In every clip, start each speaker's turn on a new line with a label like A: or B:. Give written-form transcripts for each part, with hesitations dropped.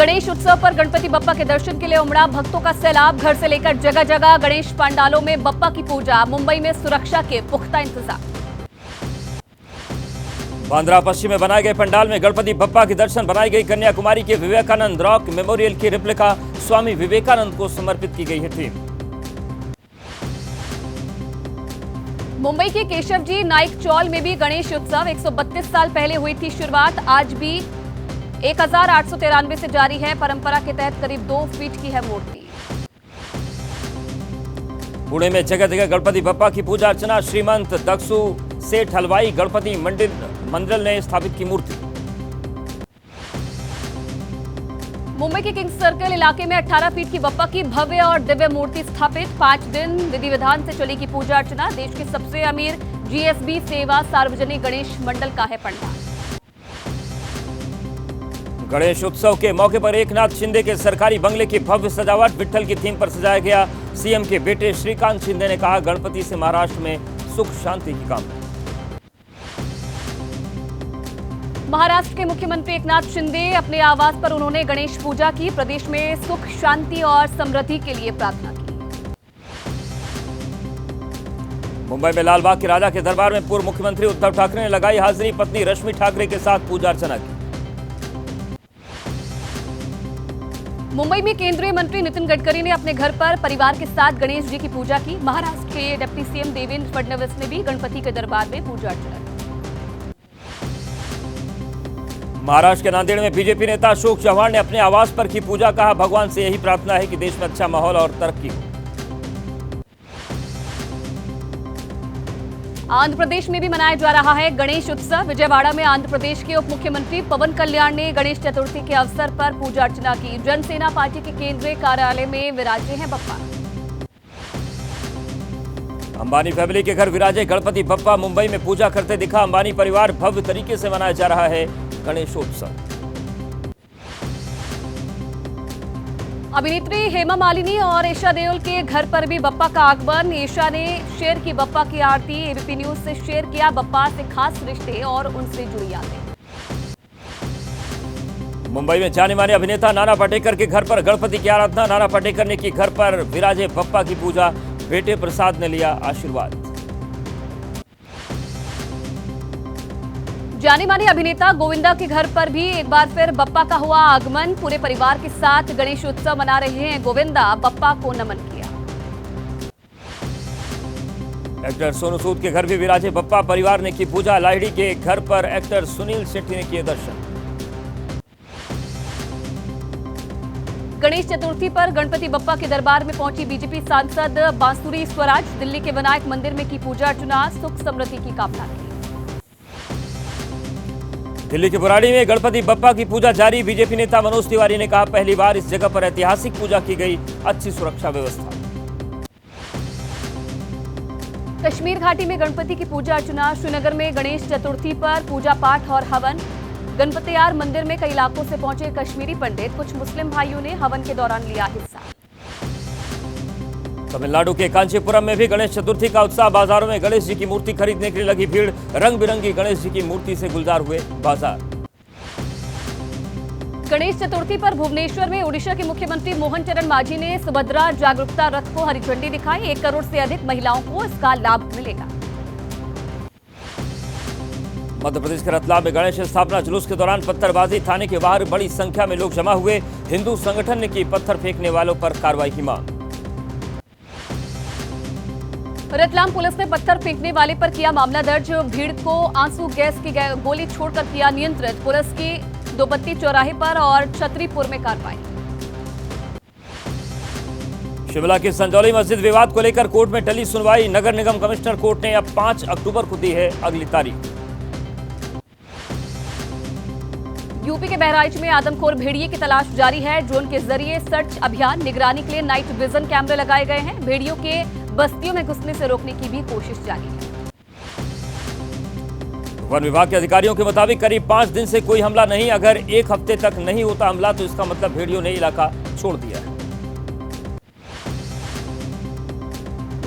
A: गणेश उत्सव पर गणपति बप्पा के दर्शन के लिए उमड़ा भक्तों का सैलाब। घर से लेकर जगह जगह गणेश पंडालों में बप्पा की पूजा। मुंबई में सुरक्षा के पुख्ता इंतजाम।
B: बांद्रा पश्चिम में बनाए गए पंडाल में गणपति बप्पा के दर्शन। बनाई गई कन्याकुमारी के विवेकानंद रॉक मेमोरियल की रेप्लिका स्वामी विवेकानंद को समर्पित की गई है थीम।
A: मुंबई के केशवजी नाइक चौल में भी गणेश उत्सव 132 साल पहले हुई थी शुरुआत। आज भी 1893 से जारी है। परंपरा के तहत करीब 2 फीट की है मूर्ति।
B: पुणे में जगह जगह गणपति बप्पा की पूजा अर्चना। श्रीमंत दक्षु सेठ हलवाई गणपति मंडल ने स्थापित की मूर्ति।
A: मुंबई के किंग्स सर्कल इलाके में 18 फीट की बप्पा की भव्य और दिव्य मूर्ति स्थापित। 5 दिन विधि विधान से चली की पूजा अर्चना। देश के सबसे अमीर जीएसबी सेवा सार्वजनिक गणेश मंडल का है पंडाल।
B: गणेश उत्सव के मौके पर एकनाथ शिंदे के सरकारी बंगले की भव्य सजावट। विट्ठल की थीम पर सजाया गया। सीएम के बेटे श्रीकांत शिंदे ने कहा, गणपति से महाराष्ट्र में सुख शांति की कामना।
A: महाराष्ट्र के मुख्यमंत्री एकनाथ शिंदे अपने आवास पर उन्होंने गणेश पूजा की। प्रदेश में सुख शांति और समृद्धि के लिए प्रार्थना की।
B: मुंबई में लालबाग के राजा के दरबार में पूर्व मुख्यमंत्री उद्धव ठाकरे ने लगाई हाजिरी। पत्नी रश्मि ठाकरे के साथ पूजा अर्चना की।
A: मुंबई में केंद्रीय मंत्री नितिन गडकरी ने अपने घर पर परिवार के साथ गणेश जी की पूजा की। महाराष्ट्र के डिप्टी सीएम देवेंद्र फडणवीस ने भी गणपति के दरबार में पूजा अर्चना की।
B: महाराष्ट्र के नांदेड़ में बीजेपी नेता अशोक चव्हाण ने अपने आवास पर की पूजा। कहा, भगवान से यही प्रार्थना है कि देश में अच्छा माहौल और तरक्की हो।
A: आंध्र प्रदेश में भी मनाया जा रहा है गणेश उत्सव। विजयवाड़ा में आंध्र प्रदेश के उप मुख्यमंत्री पवन कल्याण ने गणेश चतुर्थी के अवसर पर पूजा अर्चना की। जनसेना पार्टी के केंद्रीय कार्यालय में विराजे हैं बप्पा।
B: अंबानी फैमिली के घर विराजे गणपति बप्पा। मुंबई में पूजा करते दिखा अंबानी परिवार। भव्य तरीके से मनाया जा रहा है गणेशोत्सव।
A: अभिनेत्री हेमा मालिनी और ईशा देओल के घर पर भी बप्पा का आगमन। ईशा ने शेयर की बप्पा की आरती। एबीपी न्यूज से शेयर किया बप्पा से खास रिश्ते और उनसे जुड़ी यादें।
B: मुंबई में जाने माने अभिनेता नाना पाटेकर के घर पर गणपति की आराधना। नाना पाटेकर ने की घर पर विराजे बप्पा की पूजा। बेटे प्रसाद ने लिया आशीर्वाद।
A: जाने माने अभिनेता गोविंदा के घर पर भी एक बार फिर बप्पा का हुआ आगमन। पूरे परिवार के साथ गणेश उत्सव मना रहे हैं गोविंदा। बप्पा को नमन किया।
B: एक्टर सोनू सूद के घर भी विराजे बप्पा। परिवार ने की पूजा। लाहिड़ी के घर पर एक्टर सुनील शेट्टी ने किए दर्शन।
A: गणेश चतुर्थी पर गणपति बप्पा के दरबार में पहुंची बीजेपी सांसद बांसुरी स्वराज। दिल्ली के विनायक मंदिर में की पूजा अर्चना। सुख समृद्धि की कामना की।
B: दिल्ली के बुराड़ी में गणपति बप्पा की पूजा जारी। बीजेपी नेता मनोज तिवारी ने कहा, पहली बार इस जगह पर ऐतिहासिक पूजा की गई। अच्छी सुरक्षा व्यवस्था।
A: कश्मीर घाटी में गणपति की पूजा अर्चना। श्रीनगर में गणेश चतुर्थी पर पूजा पाठ और हवन। गणपतियार मंदिर में कई इलाकों से पहुंचे कश्मीरी पंडित। कुछ मुस्लिम भाइयों ने हवन के दौरान लिया हिस्सा।
B: तमिलनाडु के कांचीपुरम में भी गणेश चतुर्थी का उत्साह। बाजारों में गणेश जी की मूर्ति खरीदने के लिए लगी भीड़। रंग बिरंगी गणेश जी की मूर्ति से गुलजार हुए बाजार।
A: गणेश चतुर्थी पर भुवनेश्वर में ओडिशा के मुख्यमंत्री मोहन चरण मांझी ने सुभद्रा जागरूकता रथ को हरी झंडी दिखाई। 1 करोड़ से अधिक महिलाओं को इसका लाभ मिलेगा।
B: मध्य प्रदेश के रतलाम में गणेश स्थापना जुलूस के दौरान पत्थरबाजी। थाने के बाहर बड़ी संख्या में लोग जमा हुए। हिंदू संगठन ने की पत्थर फेंकने वालों पर कार्रवाई की मांग।
A: रतलाम पुलिस ने पत्थर फेंकने वाले पर किया मामला दर्ज। भीड़ को आंसू गैस की गोली छोड़कर किया नियंत्रित। पुलिस की दोपत्ती चौराहे पर और छतरीपुर में कार्रवाई।
B: शिमला की संजौली मस्जिद विवाद को लेकर कोर्ट में टली सुनवाई। नगर निगम कमिश्नर कोर्ट ने अब 5 अक्टूबर को दी है अगली तारीख।
A: यूपी के बहराइच में आदमखोर भेड़िए की तलाश जारी है। ड्रोन के जरिए सर्च अभियान। निगरानी के लिए नाइट विजन कैमरे लगाए गए हैं। भेड़ियों के बस्तियों में घुसने से रोकने की भी कोशिश जारी है।
B: वन विभाग के अधिकारियों के मुताबिक करीब 5 दिन से कोई हमला नहीं। अगर 1 हफ्ते तक नहीं होता हमला तो इसका मतलब भेड़ियों ने इलाका छोड़ दिया है।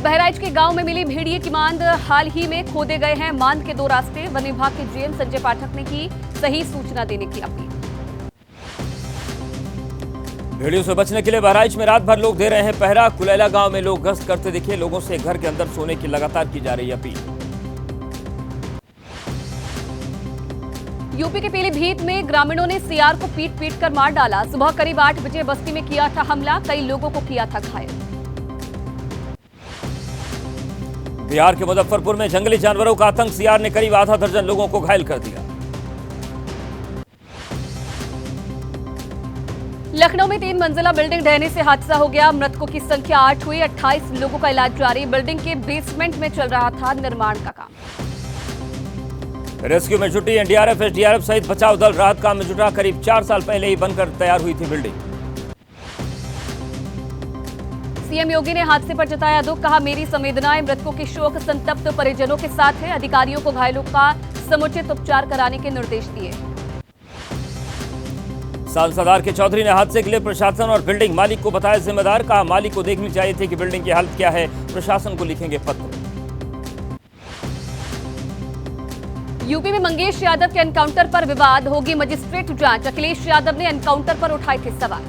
A: बहराइच के गांव में मिली भेड़िए की मांद। हाल ही में खोदे गए हैं मांद के 2 रास्ते। वन विभाग के जीएम संजय पाठक ने की सही सूचना देने की अपील।
B: भेड़ियों से बचने के लिए बहराइच में रात भर लोग दे रहे हैं पहरा। कुलैला गांव में लोग गश्त करते दिखे। लोगों से घर के अंदर सोने की लगातार की जा रही अपील।
A: यूपी के पीलीभीत में ग्रामीणों ने सीआर को पीट पीट कर मार डाला। सुबह करीब 8 बजे बस्ती में किया था हमला, कई लोगों को किया था घायल।
B: बिहार के मुजफ्फरपुर में जंगली जानवरों का आतंक। सीआर ने करीब आधा दर्जन लोगों को घायल कर दिया।
A: लखनऊ में 3 मंजिला बिल्डिंग ढहने से हादसा हो गया। मृतकों की संख्या 8 हुई। 28 लोगों का इलाज जारी। बिल्डिंग के बेसमेंट में चल रहा था निर्माण का काम।
B: रेस्क्यू में जुटी एनडीआरएफ, एसडीआरएफ सहित बचाव दल राहत काम में जुटा। करीब 4 साल पहले ही बनकर तैयार हुई थी बिल्डिंग।
A: सीएम योगी ने हादसे पर जताया दुख, कहा मेरी संवेदनाएं मृतकों के शोक संतप्त परिजनों के साथ है। अधिकारियों को घायलों का समुचित उपचार कराने के निर्देश दिए।
B: सांसद आर के चौधरी ने हादसे के लिए प्रशासन और बिल्डिंग मालिक को बताया जिम्मेदार। कहा मालिक को देखनी चाहिए थी कि बिल्डिंग की हालत क्या है। प्रशासन को लिखेंगे पत्र।
A: यूपी में मंगेश यादव के एनकाउंटर पर विवाद, होगी मजिस्ट्रेट जांच। अखिलेश यादव ने एनकाउंटर पर उठाए थे सवाल।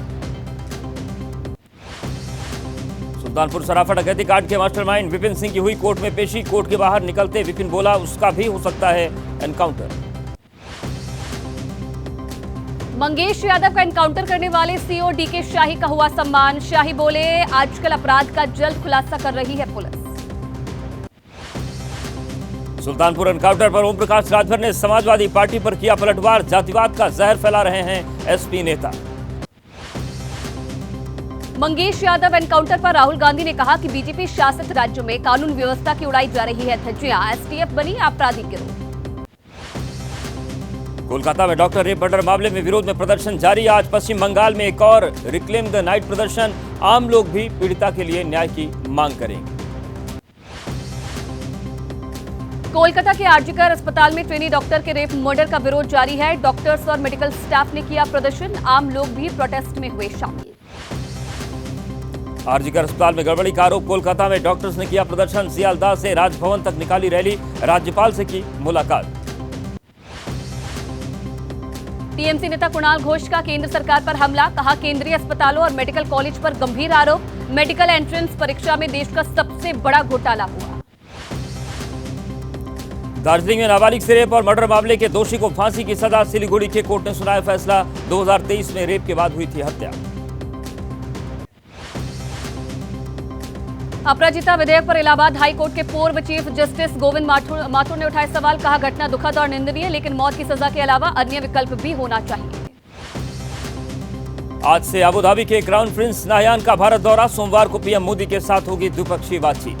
B: सुल्तानपुर सराफा डकैती कांड के मास्टरमाइंड विपिन सिंह की हुई कोर्ट में पेशी। कोर्ट के बाहर निकलते विपिन बोला उसका भी हो सकता है एनकाउंटर।
A: मंगेश यादव का एनकाउंटर करने वाले सीओ डीके शाही का हुआ सम्मान। शाही बोले आजकल अपराध का जल्द खुलासा कर रही है पुलिस।
B: सुल्तानपुर एनकाउंटर पर ओम प्रकाश राजभर ने समाजवादी पार्टी पर किया पलटवार। जातिवाद का जहर फैला रहे हैं एसपी नेता।
A: मंगेश यादव एनकाउंटर पर राहुल गांधी ने कहा कि बीजेपी शासित राज्यों में कानून व्यवस्था की उड़ाई जा रही है धज्जियां। एसटीएफ बनी आपराधिक गिरोह।
B: कोलकाता में डॉक्टर रेप मर्डर मामले में विरोध में प्रदर्शन जारी। आज पश्चिम बंगाल में एक और रिक्लेम द नाइट प्रदर्शन। आम लोग भी पीड़िता के लिए न्याय की मांग करेंगे।
A: कोलकाता के आरजीकर अस्पताल में ट्रेनी डॉक्टर के रेप मर्डर का विरोध जारी है। डॉक्टर्स और मेडिकल स्टाफ ने किया प्रदर्शन। आम लोग भी प्रोटेस्ट में हुए शामिल।
B: आरजीकर अस्पताल में गड़बड़ी का आरोप। कोलकाता में डॉक्टर्स ने किया प्रदर्शन। सियालदाह से राजभवन तक निकाली रैली। राज्यपाल से की मुलाकात।
A: टीएमसी नेता कुणाल घोष का केंद्र सरकार पर हमला, कहा केंद्रीय अस्पतालों और मेडिकल कॉलेज पर गंभीर आरोप। मेडिकल एंट्रेंस परीक्षा में देश का सबसे बड़ा घोटाला हुआ।
B: दार्जिलिंग में नाबालिग से रेप और मर्डर मामले के दोषी को फांसी की सजा। सिलीगुड़ी के कोर्ट ने सुनाया फैसला। 2023 में रेप के बाद हुई थी हत्या।
A: अपराजिता विधेयक पर इलाहाबाद हाई कोर्ट के पूर्व चीफ जस्टिस गोविंद माथुर ने उठाए सवाल, कहा घटना दुखद और निंदनीय, लेकिन मौत की सजा के अलावा अन्य विकल्प भी होना चाहिए।
B: आज से अबुधाबी के क्राउन प्रिंस नाहयान का भारत दौरा। सोमवार को पीएम मोदी के साथ होगी द्विपक्षीय बातचीत।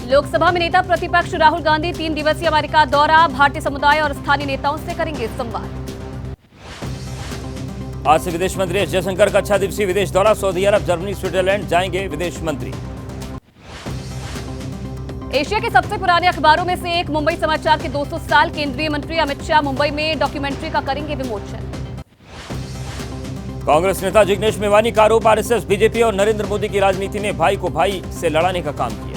A: लोकसभा में नेता प्रतिपक्ष राहुल गांधी 3 दिवसीय अमेरिका दौरा। भारतीय समुदाय और स्थानीय नेताओं से करेंगे संवाद।
B: आज से विदेश मंत्री एस जयशंकर का 6 दिवसीय विदेश दौरा। सऊदी अरब, जर्मनी, स्विट्जरलैंड जाएंगे विदेश मंत्री।
A: एशिया के सबसे पुराने अखबारों में से एक मुंबई समाचार के 200 साल। केंद्रीय मंत्री अमित शाह मुंबई में डॉक्यूमेंट्री का करेंगे विमोचन।
B: कांग्रेस नेता जिग्नेश मेवानी का आरोप, आरएसएस, बीजेपी और नरेंद्र मोदी की राजनीति ने भाई को भाई से लड़ाने का काम किया।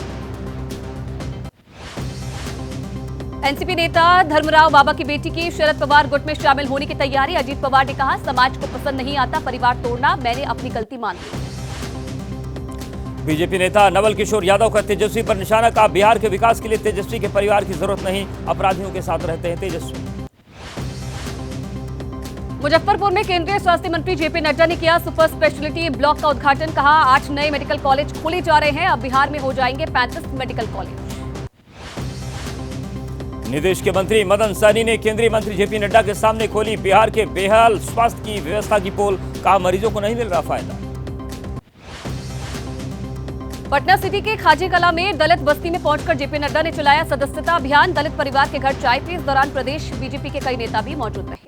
A: एनसीपी नेता धर्मराव बाबा की बेटी की शरद पवार गुट में शामिल होने की तैयारी। अजीत पवार ने कहा समाज को पसंद नहीं आता परिवार तोड़ना, मैंने अपनी गलती मान ली।
B: बीजेपी नेता नवल किशोर यादव का तेजस्वी पर निशाना, कहा बिहार के विकास के लिए तेजस्वी के परिवार की जरूरत नहीं, अपराधियों के साथ रहते हैं तेजस्वी।
A: मुजफ्फरपुर में केंद्रीय स्वास्थ्य मंत्री जेपी नड्डा ने किया सुपर स्पेशलिटी ब्लॉक का उद्घाटन। कहा 8 नए मेडिकल कॉलेज खोले जा रहे हैं। अब बिहार में हो जाएंगे 35 मेडिकल कॉलेज।
B: नीतीश के मंत्री मदन सहनी ने केंद्रीय मंत्री जेपी नड्डा के सामने खोली बिहार के बेहाल स्वास्थ्य की व्यवस्था की पोल। कहा मरीजों को नहीं मिल रहा फायदा।
A: पटना सिटी के खाजी कला में दलित बस्ती में पहुंचकर जेपी नड्डा ने चलाया सदस्यता अभियान। दलित परिवार के घर चाय पी। इस दौरान प्रदेश बीजेपी के कई नेता भी मौजूद रहे।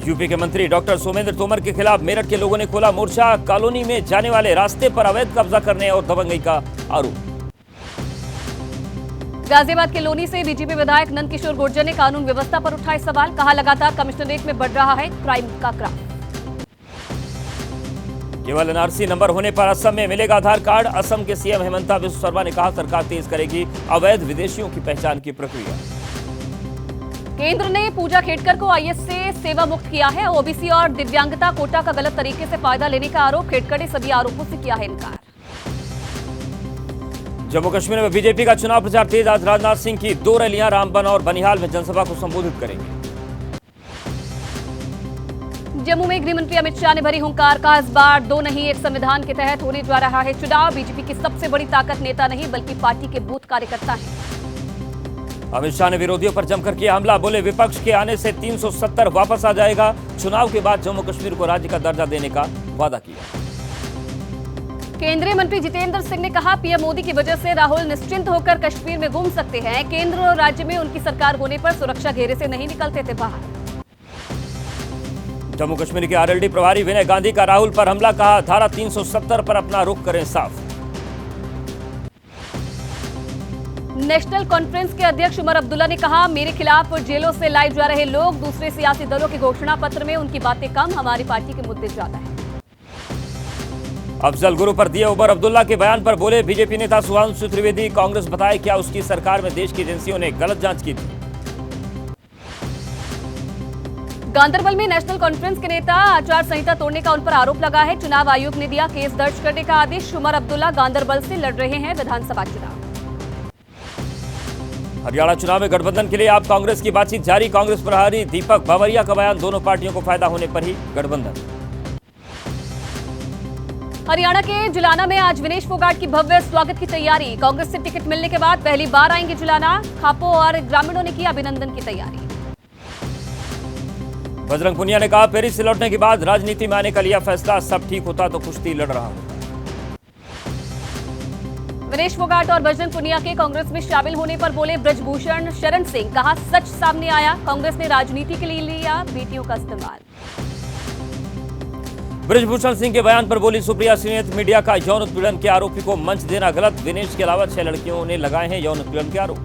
B: यूपी के मंत्री डॉक्टर सोमेंद्र तोमर के खिलाफ मेरठ के लोगों ने खोला मोर्चा। कॉलोनी में जाने वाले रास्ते पर अवैध कब्जा करने और दबंगई का आरोप।
A: गाजियाबाद के लोनी से बीजेपी विधायक नंदकिशोर गुर्जर ने कानून व्यवस्था पर उठाए सवाल। कहा लगातार कमिश्नरेट में बढ़ रहा है क्राइम का ग्राफ।
B: केवल एनआरसी नंबर होने पर असम में मिलेगा आधार कार्ड। असम के सीएम हेमंता बिस्वा शर्मा ने कहा सरकार तेज करेगी अवैध विदेशियों की पहचान की प्रक्रिया।
A: केंद्र ने पूजा खेड़कर को आईएएस से सेवा मुक्त किया है। ओबीसी और दिव्यांगता कोटा का गलत तरीके से फायदा लेने का आरोप, खेड़कर ने सभी आरोपों से किया है इनकार।
B: जम्मू कश्मीर में बीजेपी का चुनाव प्रचार तेज। आज राजनाथ सिंह की 2 रैलियां रामबन और बनिहाल में जनसभा को संबोधित करेंगे।
A: जम्मू में गृह मंत्री अमित शाह ने भरी हुंकार, कहा इस बार 2 नहीं 1 संविधान के तहत होने जा रहा है चुनाव। बीजेपी की सबसे बड़ी ताकत नेता नहीं बल्कि पार्टी के बूथ कार्यकर्ता हैं।
B: अमित शाह ने विरोधियों पर जमकर किया हमला, बोले विपक्ष के आने से 370 वापस आ जाएगा। चुनाव के बाद जम्मू कश्मीर को राज्य का दर्जा देने का वादा किया।
A: केंद्रीय मंत्री जितेंद्र सिंह ने कहा पीएम मोदी की वजह से राहुल निश्चिंत होकर कश्मीर में घूम सकते हैं। केंद्र और राज्य में उनकी सरकार होने पर सुरक्षा घेरे से नहीं निकलते थे बाहर।
B: जम्मू कश्मीर के आरएलडी प्रभारी विनय गांधी का राहुल पर हमला, कहा धारा 370 पर अपना रुख करें साफ।
A: नेशनल कॉन्फ्रेंस के अध्यक्ष उमर अब्दुल्ला ने कहा मेरे खिलाफ जेलों से लाए जा रहे लोग दूसरे सियासी दलों के घोषणा पत्र में उनकी बातें कम, हमारी पार्टी के मुद्दे ज्यादा है।
B: अफजल गुरु पर दिए उमर अब्दुल्ला के बयान पर बोले बीजेपी नेता सुधांशु त्रिवेदी, कांग्रेस बताए क्या उसकी सरकार में देश की एजेंसियों ने गलत जांच की थी।
A: गांदरबल में नेशनल कॉन्फ्रेंस के नेता आचार संहिता तोड़ने का उन पर आरोप लगा है। चुनाव आयोग ने दिया केस दर्ज करने का आदेश। उमर अब्दुल्ला गांदरबल से लड़ रहे हैं विधानसभा चुनाव।
B: हरियाणा चुनाव में गठबंधन के लिए आप कांग्रेस की बातचीत जारी। कांग्रेस प्रभारी दीपक बावरिया का बयान, दोनों पार्टियों को फायदा होने पर ही गठबंधन।
A: हरियाणा के जुलाना में आज विनेश फोगाट की भव्य स्वागत की तैयारी। कांग्रेस से टिकट मिलने के बाद पहली बार आएंगे जुलाना। खापो और ग्रामीणों ने की अभिनंदन की तैयारी।
B: बजरंग पुनिया ने कहा पेरिस से लौटने के बाद राजनीति में आने का लिया फैसला, सब ठीक होता तो कुश्ती लड़ रहा हूं।
A: विनेश फोगाट और बजरंग पुनिया के कांग्रेस में शामिल होने पर बोले ब्रजभूषण शरण सिंह, कहा सच सामने आया, कांग्रेस ने राजनीति के लिए लिया बेटियों का इस्तेमाल।
B: ब्रजभूषण सिंह के बयान पर बोली सुप्रिया सहित मीडिया का यौन उत्पीड़न के आरोपी को मंच देना गलत। विनेश के अलावा 6 लड़कियों ने लगाए हैं यौन उत्पीड़न के आरोप।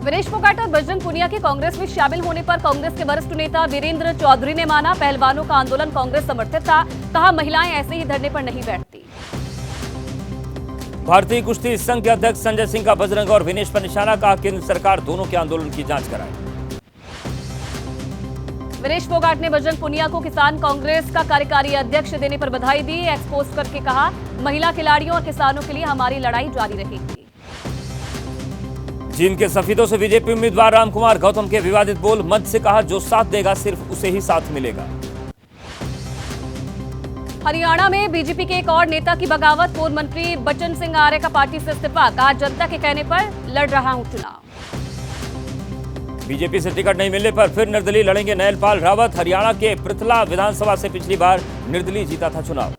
A: विनेश फोगाट और बजरंग पुनिया के कांग्रेस में शामिल होने पर कांग्रेस के वरिष्ठ नेता वीरेंद्र चौधरी ने माना पहलवानों का आंदोलन कांग्रेस समर्थित था, कहा महिलाएं ऐसे ही धरने पर नहीं बैठती।
B: भारतीय कुश्ती संघ के अध्यक्ष संजय सिंह का बजरंग और विनेश पर निशाना, कहा केंद्र सरकार दोनों के आंदोलन की जांच कराए।
A: विनेश फोगाट ने बजरंग पुनिया को किसान कांग्रेस का कार्यकारी अध्यक्ष देने पर बधाई दी। एक्सपोज करके कहा महिला खिलाड़ियों और किसानों के लिए हमारी लड़ाई जारी रहेगी।
B: जींद के सफीदों से बीजेपी उम्मीदवार रामकुमार गौतम के विवादित बोल, मंच से कहा जो साथ देगा सिर्फ उसे ही साथ मिलेगा।
A: हरियाणा में बीजेपी के एक और नेता की बगावत, पूर्व मंत्री बच्चन सिंह आर्य का पार्टी से इस्तीफा, कहा जनता के कहने पर लड़ रहा हूं चुनाव।
B: बीजेपी से टिकट नहीं मिलने पर फिर निर्दलीय लड़ेंगे नयनपाल रावत। हरियाणा के पृथला विधानसभा से पिछली बार निर्दलीय जीता था चुनाव।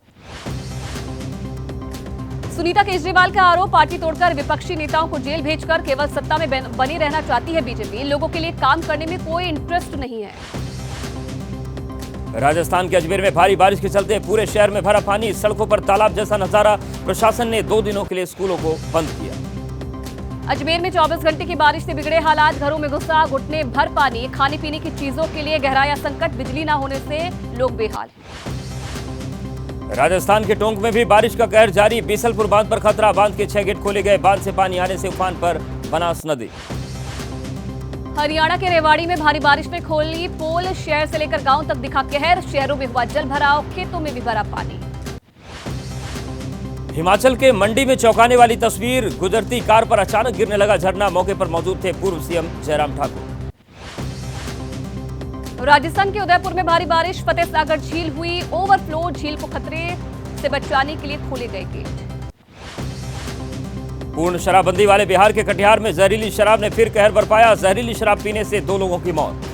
A: सुनीता केजरीवाल का आरोप, पार्टी तोड़कर विपक्षी नेताओं को जेल भेजकर केवल सत्ता में बनी रहना चाहती है बीजेपी, लोगों के लिए काम करने में कोई इंटरेस्ट नहीं है।
B: राजस्थान के अजमेर में भारी बारिश के चलते पूरे शहर में भरा पानी, सड़कों पर तालाब जैसा नजारा। प्रशासन ने 2 दिनों के लिए स्कूलों को बंद किया।
A: अजमेर में 24 घंटे की बारिश से बिगड़े हालात, घरों में घुसा घुटने भर पानी, खाने पीने की चीजों के लिए गहराया संकट, बिजली न होने से लोग बेहाल हैं।
B: राजस्थान के टोंक में भी बारिश का कहर जारी। बीसलपुर बांध पर खतरा, बांध के 6 गेट खोले गए, बांध से पानी आने से उफान पर बनास नदी।
A: हरियाणा के रेवाड़ी में भारी बारिश ने खोली पोल, शहर से लेकर गांव तक दिखा कहर, शहरों में हुआ जल भराव, खेतों में भी भरा पानी।
B: हिमाचल के मंडी में चौंकाने वाली तस्वीर, गुजरती कार पर अचानक गिरने लगा झरना, मौके पर मौजूद थे पूर्व सीएम जयराम ठाकुर।
A: राजस्थान के उदयपुर में भारी बारिश, फतेह सागर झील हुई ओवरफ्लो, झील को खतरे से बचाने के लिए खोले गए गेट।
B: पूर्ण शराबबंदी वाले बिहार के कटिहार में जहरीली शराब ने फिर कहर बरपाया, जहरीली शराब पीने से 2 लोगों की मौत।